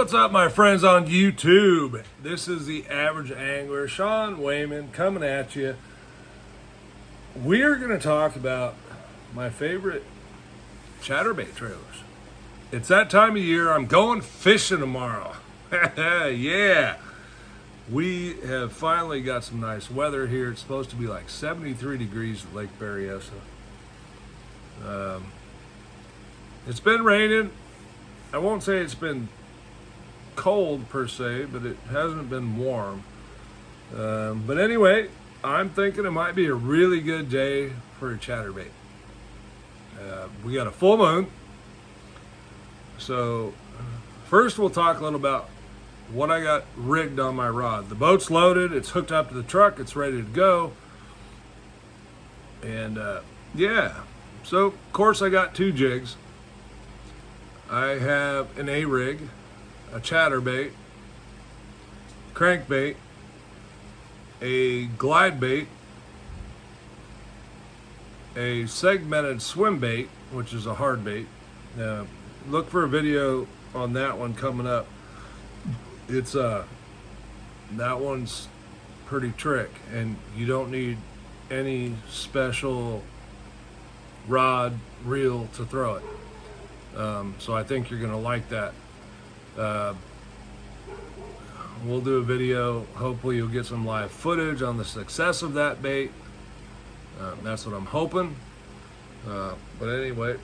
What's up, my friends on YouTube? This is the Average Angler, Sean Wayman, coming at you. We're going to talk about my favorite chatterbait trailers. It's that time of year. I'm going fishing tomorrow. Yeah. We have finally got some nice weather here. It's supposed to be like 73 degrees at Lake Berryessa. It's been raining. I won't say it's been cold per se, but it hasn't been warm. But anyway, I'm thinking it might be a really good day for a chatterbait. We got a full moon. So first we'll talk a little about what I got rigged on my rod. The boat's loaded, it's hooked up to the truck, it's ready to go. And yeah, so of course I got two jigs. I have an A-rig, a chatterbait, crankbait, a glide bait, a segmented swim bait, which is a hard bait. Look for a video on that one coming up. It's that one's pretty trick, and you don't need any special rod reel to throw it. So I think you're gonna like that. We'll do a video. Hopefully you'll get some live footage on the success of that bait. That's what I'm hoping. But anyway,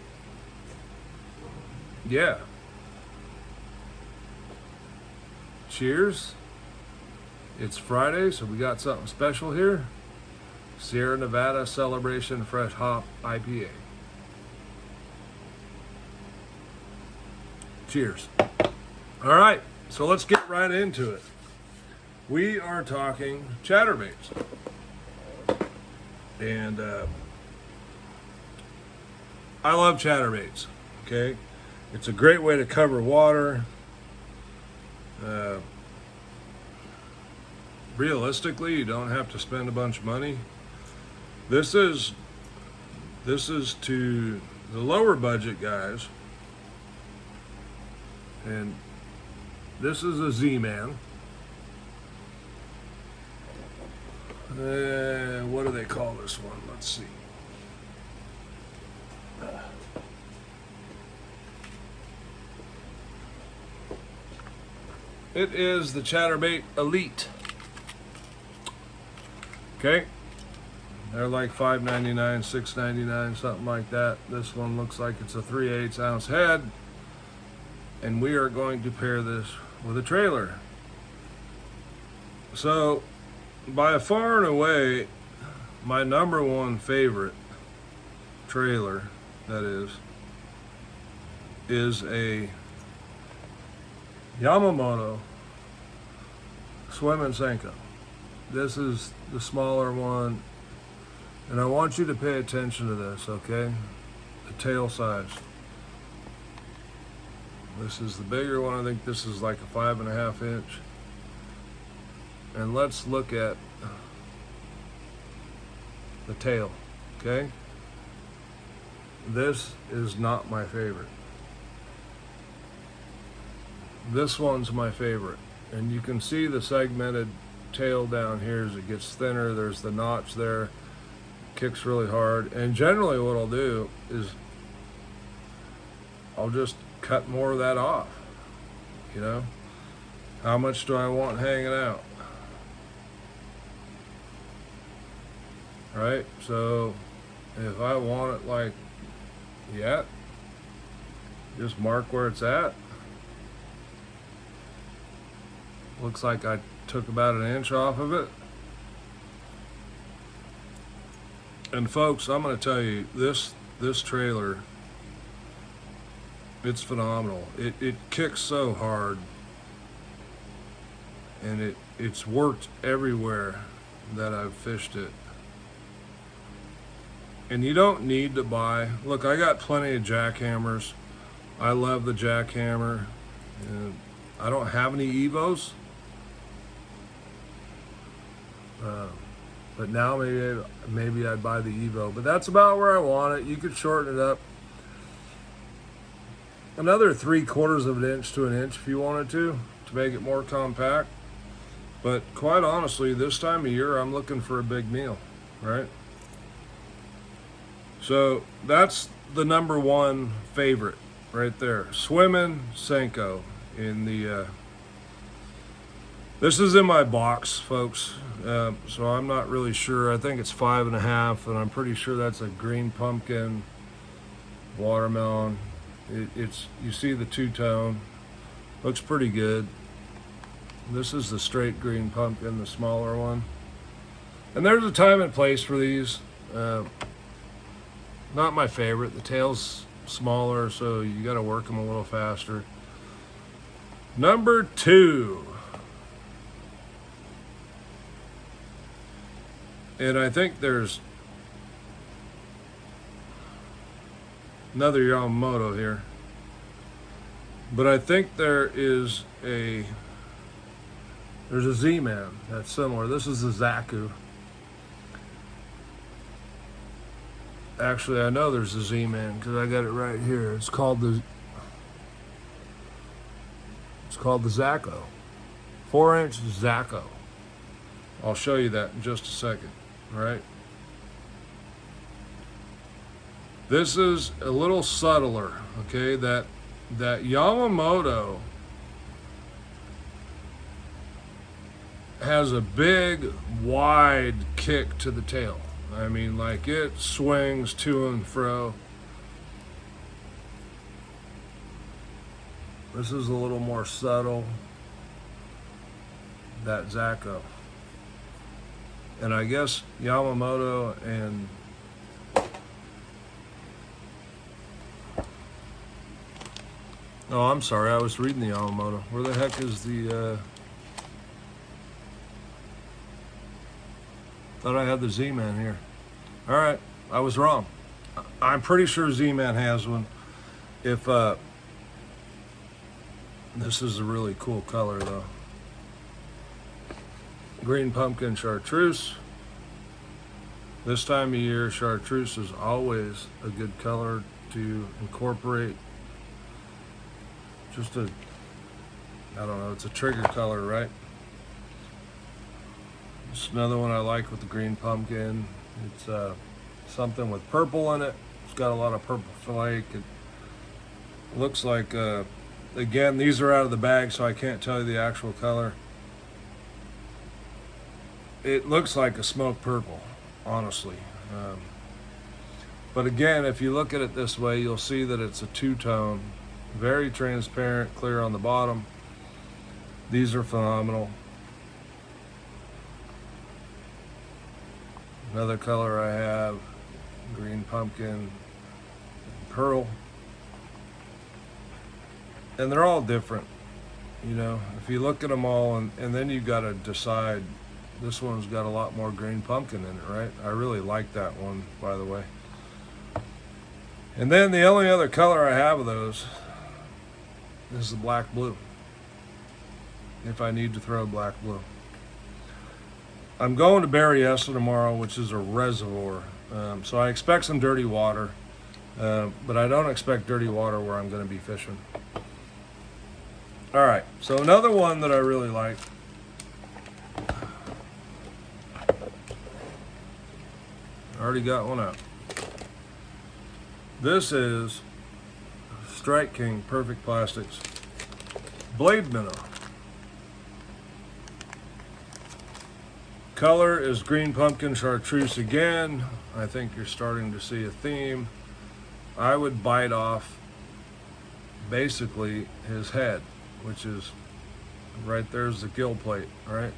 yeah. Cheers. It's Friday, so we got something special here. Sierra Nevada Celebration Fresh Hop IPA. Cheers. All right, so let's get right into it. We are talking chatterbaits. And I love chatterbaits, okay? It's a great way to cover water. Realistically, you don't have to spend a bunch of money. This is to the lower budget guys. And this is a Z-Man. What do they call this one? Let's see. It is the Chatterbait Elite. Okay. They're like $5.99, $6.99, something like that. This one looks like it's a 3/8 ounce head. And we are going to pair this with a trailer. So, by far and away, my number one favorite trailer, that is a Yamamoto Swim and Senko. This is the smaller one, and I want you to pay attention to this, okay? The tail size. This is the bigger one. I think this is like a 5.5 inch. And let's look at the tail, okay? This is not my favorite. This one's my favorite. And you can see the segmented tail down here as it gets thinner. There's the notch there. Kicks really hard. And generally what I'll do is I'll just cut more of that off. You know, how much do I want hanging out? Right? So if I want it like, yeah, just mark where it's at. Looks like I took about 1 inch off of it. And folks, I'm going to tell you, this trailer, it's phenomenal. It kicks so hard, and it's worked everywhere that I've fished it. And you don't need to buy, look, I got plenty of jackhammers. I love the jackhammer. And I don't have any Evos. But now maybe I'd buy the Evo. But that's about where I want it. You could shorten it up. another 3/4 of an inch to an inch if you wanted to make it more compact. But quite honestly, this time of year, I'm looking for a big meal, right? So that's the number one favorite right there. Swimming Senko in the, this is in my box, folks. So I'm not really sure. I think it's 5.5, and I'm pretty sure that's a green pumpkin, watermelon. It's, you see the two-tone, looks pretty good. This is the straight green pumpkin, the smaller one. And there's a time and place for these. Not my favorite. The tail's smaller, so you got to work them a little faster. Number 2. And I think there's another Yamamoto here. But I think there's a Z-Man that's similar. This is the Zaku. Actually, I know there's a Z-Man because I got it right here. It's called the Zacko. 4-inch Zacko. I'll show you that in just a second. All right. This is a little subtler. Okay, that Yamamoto has a big, wide kick to the tail. I mean, like, it swings to and fro. This is a little more subtle, that Zacko. And I guess Yamamoto and oh, I'm sorry, I was reading the Yamamoto. Where the heck is the thought I had the Z-Man here. All right, I was wrong. I'm pretty sure Z-Man has one. If this is a really cool color though. Green pumpkin chartreuse. This time of year, chartreuse is always a good color to incorporate. Just a, I don't know, it's a trigger color, right? It's another one I like with the green pumpkin. It's something with purple in it. It's got a lot of purple flake. It looks like, again, these are out of the bag, so I can't tell you the actual color. It looks like a smoked purple, honestly. But again, if you look at it this way, you'll see that it's a two-tone, very transparent, clear on the bottom. These are phenomenal. Another color I have, green pumpkin, pearl. And they're all different, you know. If you look at them all, and then you got to decide, this one's got a lot more green pumpkin in it, right? I really like that one, by the way. And then the only other color I have of those is the black blue, if I need to throw black blue. I'm going to Berryessa tomorrow, which is a reservoir. So I expect some dirty water, but I don't expect dirty water where I'm going to be fishing. All right, so another one that I really like. I already got one out. This is Strike King Perfect Plastics Blade Minnow. Color is green pumpkin chartreuse again. I think you're starting to see a theme. I would bite off basically his head, which is right there's the gill plate, right?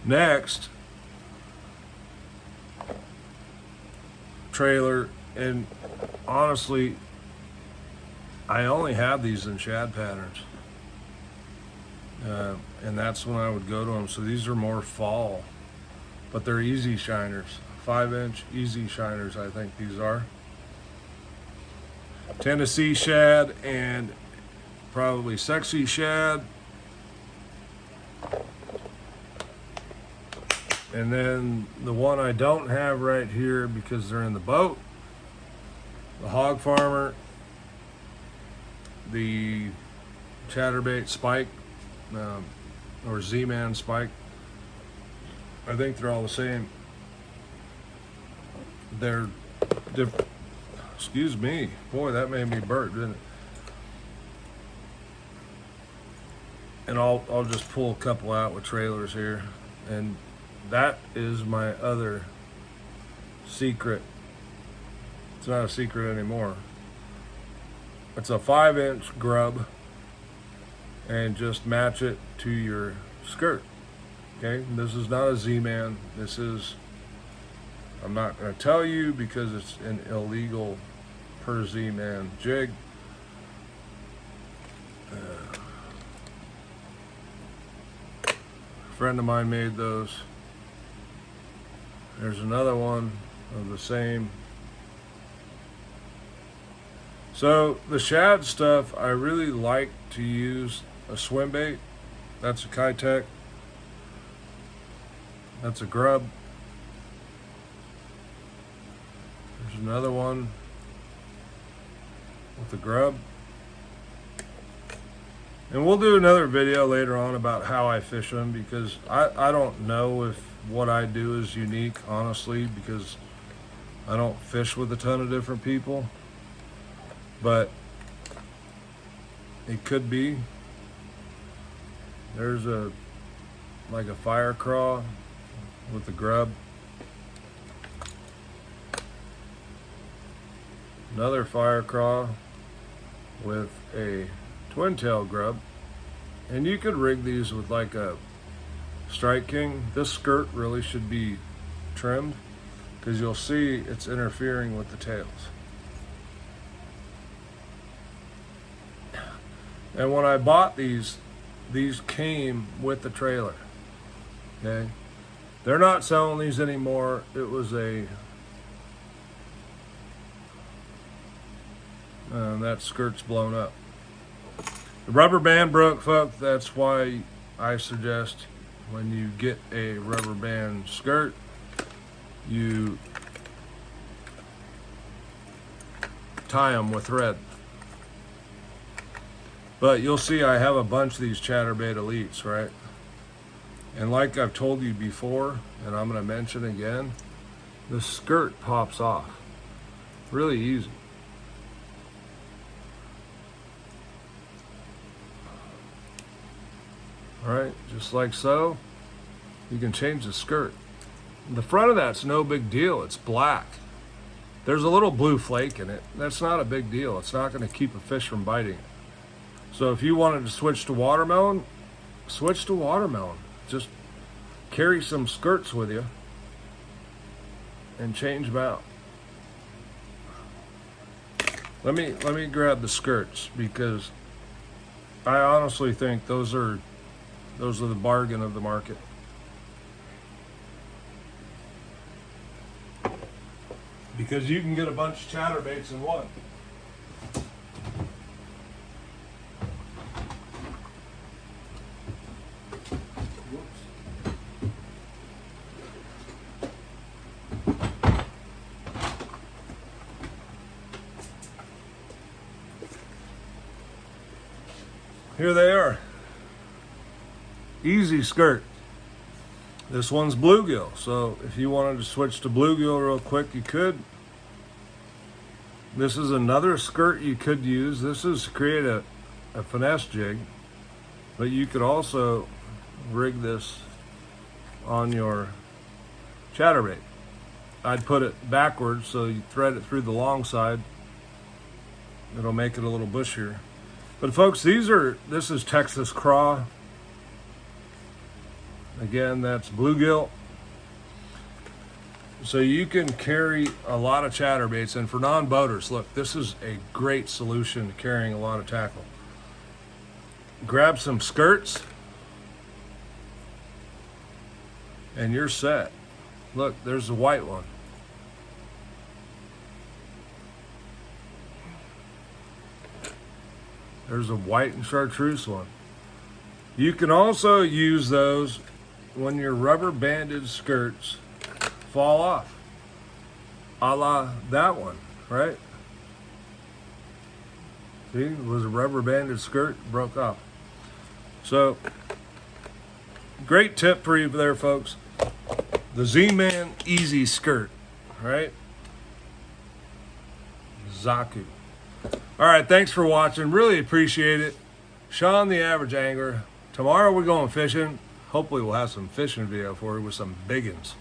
Next, trailer, and honestly, I only have these in shad patterns. And that's when I would go to them. So these are more fall, but they're easy shiners. 5-inch easy shiners, I think these are. Tennessee shad and probably sexy shad. And then the one I don't have right here because they're in the boat the Hog Farmer, the Chatterbait Spike, or Z-Man Spike. I think they're all the same. They're different. Excuse me. Boy, that made me burp, didn't it? And I'll just pull a couple out with trailers here. And that is my other secret. It's not a secret anymore. It's a 5-inch grub, and just match it to your skirt. Okay, this is not a Z-Man. This is, I'm not going to tell you because it's an illegal per Z-Man jig. A friend of mine made those. There's another one of the same. So the shad stuff, I really like to use a swim bait. That's a Kitech. That's a grub. There's another one with the grub. And we'll do another video later on about how I fish them, because I don't know if what I do is unique, honestly, because I don't fish with a ton of different people. But it could be. There's like a fire craw with the grub. Another fire craw with a twin tail grub. And you could rig these with like a Strike King. This skirt really should be trimmed, because you'll see it's interfering with the tails. And when I bought these came with the trailer. Okay, they're not selling these anymore. It was a that skirt's blown up. The rubber band broke, folks. That's why I suggest when you get a rubber band skirt, you tie them with thread. But you'll see I have a bunch of these Chatterbait Elites, right? And like I've told you before, and I'm going to mention again, the skirt pops off. Really easy. All right, just like so. You can change the skirt. The front of that's no big deal. It's black. There's a little blue flake in it. That's not a big deal. It's not going to keep a fish from biting it. So if you wanted to switch to watermelon, switch to watermelon. Just carry some skirts with you and change them out. Let me grab the skirts, because I honestly think those are the bargain of the market. Because you can get a bunch of chatterbaits in one. Here they are. Easy skirt. This one's bluegill, so if you wanted to switch to bluegill real quick, you could. This is another skirt you could use. This is to create a finesse jig, but you could also rig this on your chatterbait. I'd put it backwards so you thread it through the long side. It'll make it a little bushier. But folks, this is Texas craw. Again, that's bluegill. So you can carry a lot of chatterbaits, and for non-boaters, look, this is a great solution to carrying a lot of tackle. Grab some skirts, and you're set. Look, there's a white one. There's a white and chartreuse one. You can also use those when your rubber banded skirts fall off, a la that one, right? See, it was a rubber banded skirt, broke off. So, great tip for you there, folks. The Z-Man Easy Skirt, right? Zaku. All right, thanks for watching. Really appreciate it. Sean, the Average Angler. Tomorrow we're going fishing. Hopefully we'll have some fishing video for you with some big ones.